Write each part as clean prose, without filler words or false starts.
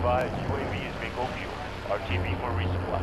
advised, UAV is bingo fuel. RTB for resupply.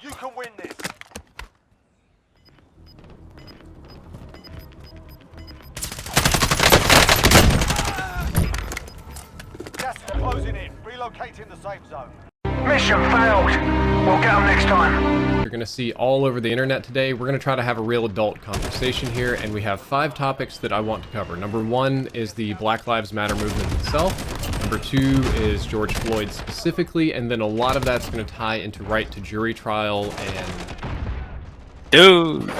You can win this. Gas is closing in. Relocating the safe zone. Mission failed. We'll get them next time. You're gonna see all over the internet today. We're gonna try to have a real adult conversation here, and we have 5 topics that I want to cover. Number 1 is the Black Lives Matter movement itself. Number 2 is George Floyd specifically, and then a lot of that's gonna tie into right to jury trial and... Dude!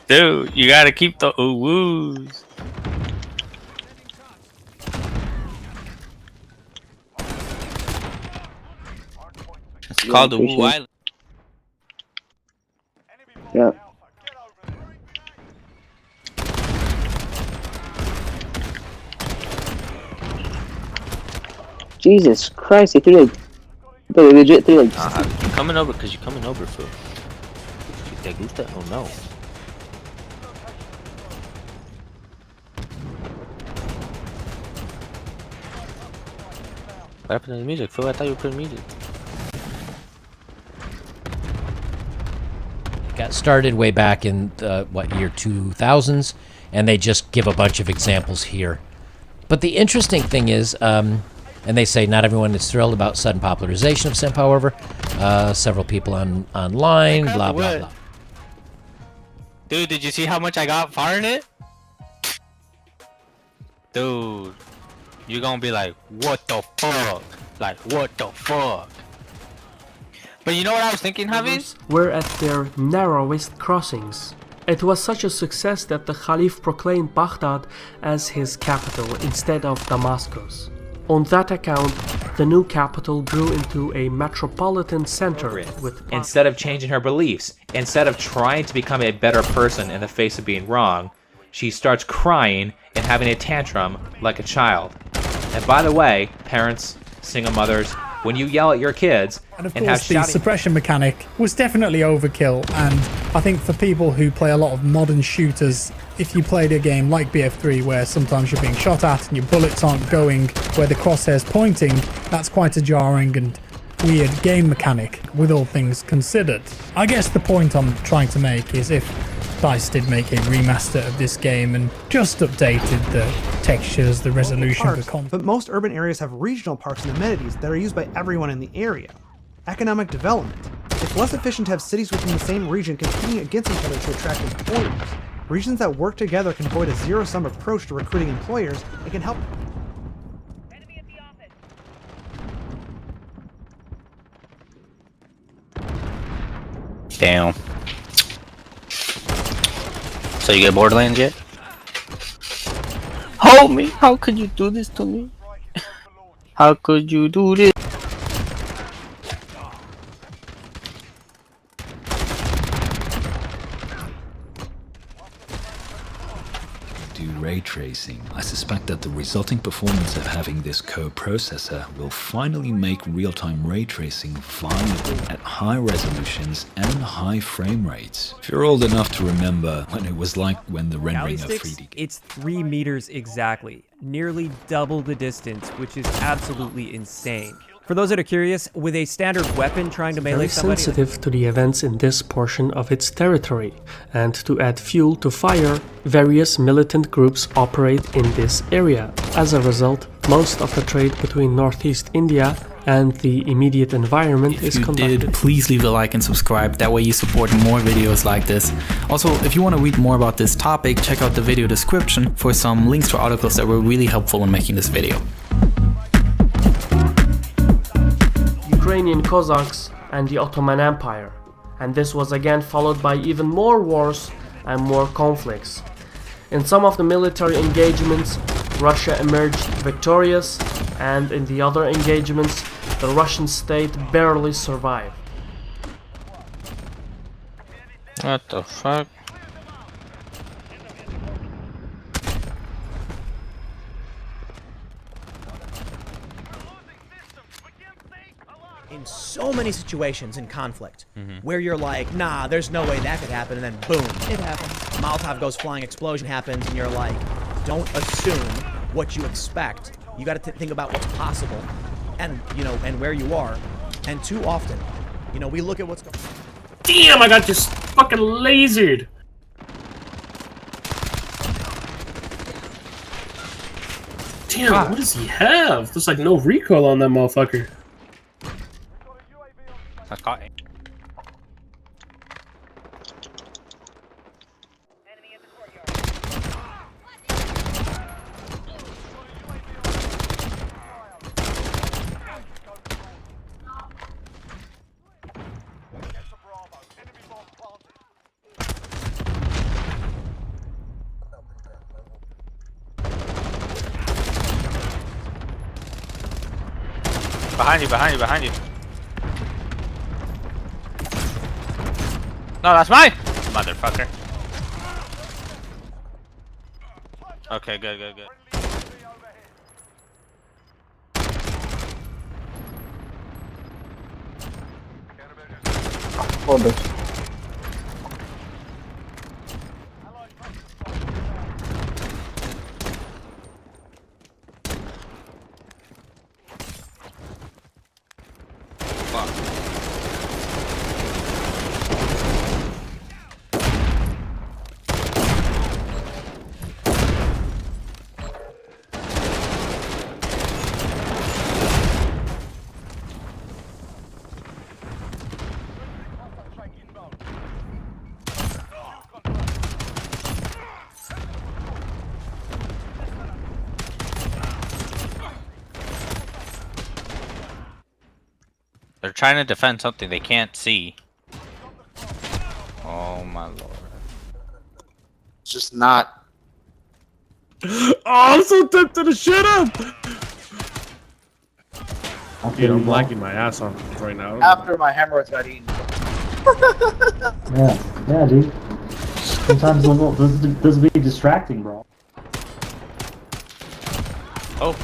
Dude, you gotta keep the ooh-woos. It's called the Woo Island. Yeah. Jesus Christ, they threw like... They legit threw like... You're coming over because you're coming over, Phil. ¿Te gusta o no? What happened to the music, Phil? I thought you were putting music. Got started way back in the, year 2000s, and they just give a bunch of examples here. But the interesting thing is, and they say not everyone is thrilled about sudden popularization of simp, however. Several people online, blah, blah, blah. Dude, did you see how much I got firing it? Dude, you're gonna be like, what the fuck? Like, what the fuck? But you know what I was thinking, Javis? Were at their narrowest crossings. It was such a success that the Caliph proclaimed Baghdad as his capital instead of Damascus. On that account, the new capital grew into a metropolitan center with... Instead of changing her beliefs, instead of trying to become a better person in the face of being wrong, she starts crying and having a tantrum like a child. And by the way, parents, single mothers, when you yell at your kids and of course the suppression mechanic was definitely overkill, and I think for people who play a lot of modern shooters, if you played a game like BF3 where sometimes you're being shot at and your bullets aren't going where the crosshair's pointing, that's quite a jarring and weird game mechanic, with all things considered. I guess the point I'm trying to make is if DICE did make a remaster of this game and just updated the textures, the resolution of the content. But most urban areas have regional parks and amenities that are used by everyone in the area. Economic development. It's less efficient to have cities within the same region competing against each other to attract employers. Regions that work together can avoid a zero-sum approach to recruiting employers and can help... Enemy at the office. Damn. So you get Borderlands yet? Hold me! How could you do this to me? How could you do this? Do ray tracing. I suspect that the resulting performance of having this co-processor will finally make real-time ray tracing viable at high resolutions and high frame rates. If you're old enough to remember when it was like when the rendering of 3D... It's 3 meters exactly, nearly double the distance, which is absolutely insane. For those that are curious, with a standard weapon trying to melee somebody... Very sensitive to the events in this portion of its territory, and to add fuel to fire, various militant groups operate in this area. As a result, most of the trade between northeast India and the immediate environment is If you conducted. did, please leave a like and subscribe. That way you support more videos like this. Also, if you want to read more about this topic, check out the video description for some links to articles that were really helpful in making this video. Ukrainian Cossacks and the Ottoman Empire, and this was again followed by even more wars and more conflicts. In some of the military engagements, Russia emerged victorious, and in the other engagements, the Russian state barely survived. What the fuck? In so many situations in conflict, where you're like, nah, there's no way that could happen, and then boom, it happens. Molotov goes flying, explosion happens, and you're like, don't assume what you expect. You got to think about what's possible, and and where you are. And too often, we look at what's going. Damn! I got just fucking lasered. Damn! What does he have? There's like no recoil on that motherfucker. I caught it. Behind you. No, that's mine! Motherfucker. Okay, good. Hold it. They're trying to defend something they can't see. Oh my lord. It's just not. Oh, I'm so tempted to shut up! Dude, I'm lagging my ass off right now. After my hemorrhoids got eaten. Yeah, dude. Sometimes those be distracting, bro. Oh.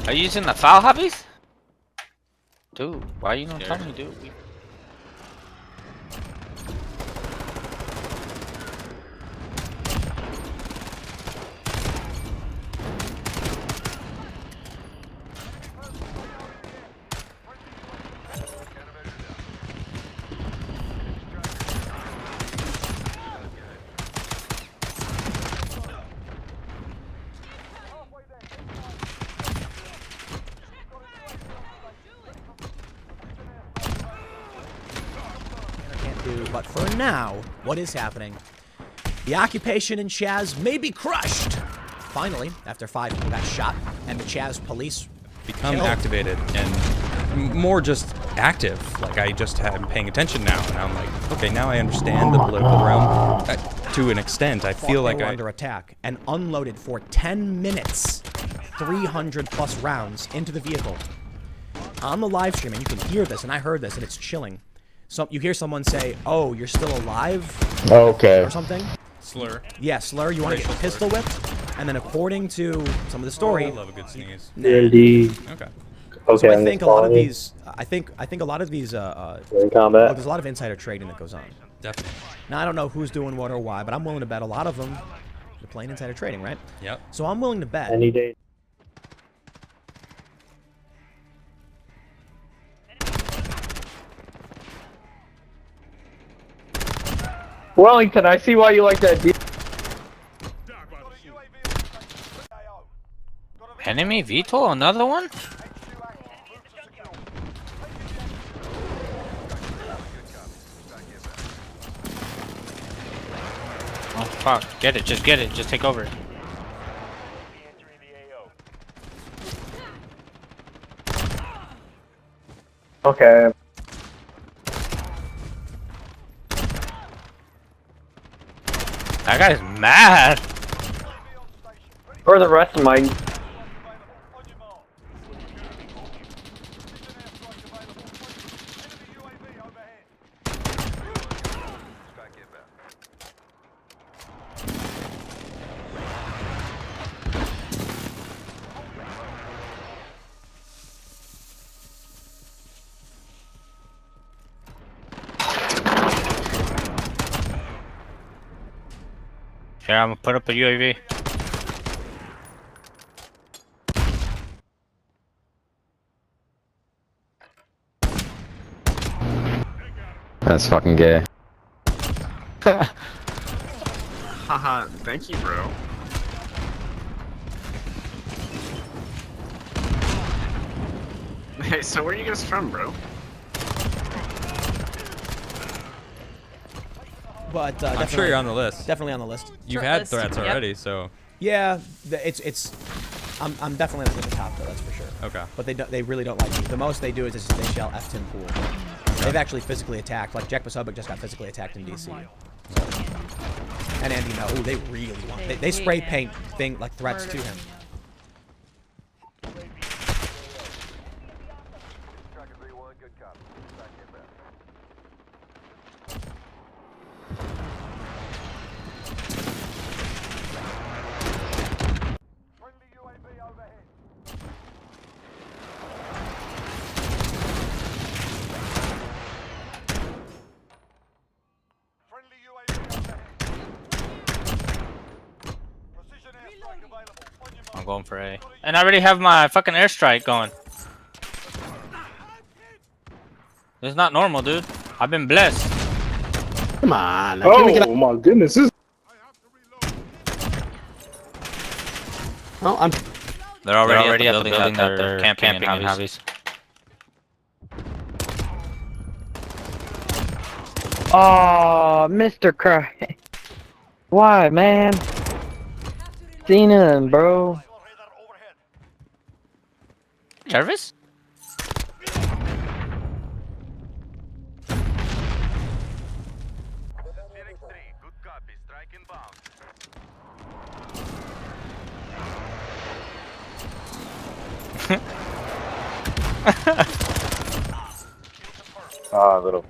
Are you using the foul hobbies? Dude, why you not telling me, dude? But for now, what is happening? The occupation in Chaz may be crushed. Finally, after 5 people got shot and the Chaz police become killed. activated and more just active. Like I just am paying attention now, and I'm like, okay, now I understand the political realm to an extent. I feel like they were I under attack and unloaded for 10 minutes, 300 plus rounds into the vehicle. On the live stream, and you can hear this, and I heard this, and it's chilling. So you hear someone say, "Oh, you're still alive," Okay. or something. Slur. Yeah, slur. You want to get Racial pistol whipped, and then according to some of the story, I love a good sneeze. DLD. Okay. So Okay, I I'm think a just lot of following you. these, I think a lot of these, in combat. well, there's a lot of insider trading that goes on. Definitely. Now I don't know who's doing what or why, but I'm willing to bet a lot of them are playing insider trading, right? Yep. So I'm willing to bet. Any day. Wellington, I see why you like that deal. Enemy VTOL, another one? Fuck, get it, just take over. Okay. That guy's mad. Where are the rest of my... Here, I'm gonna put up a UAV. That's fucking gay. Haha, thank you, bro. Hey, so where are you guys from, bro? But I'm sure you're on the list. Definitely on the list. You've had threats already, so. Yeah, it's. I'm definitely at the top though. That's for sure. Okay. But they really don't like me. The most they do is they shell F10 pool. They've actually physically attacked. Like Jack Basubik just got physically attacked in DC. And Andy, no, ooh, they really want. They spray paint like threats to him. I'm going for A. And I already have my fucking airstrike going. It's not normal, dude. I've been blessed. Come on. Oh my goodness. Oh, I'm... They're already at the building that they're camping in hobbies. Oh, Mr. Cry. Why, man? Cena, bro. Jarvis? Ah, little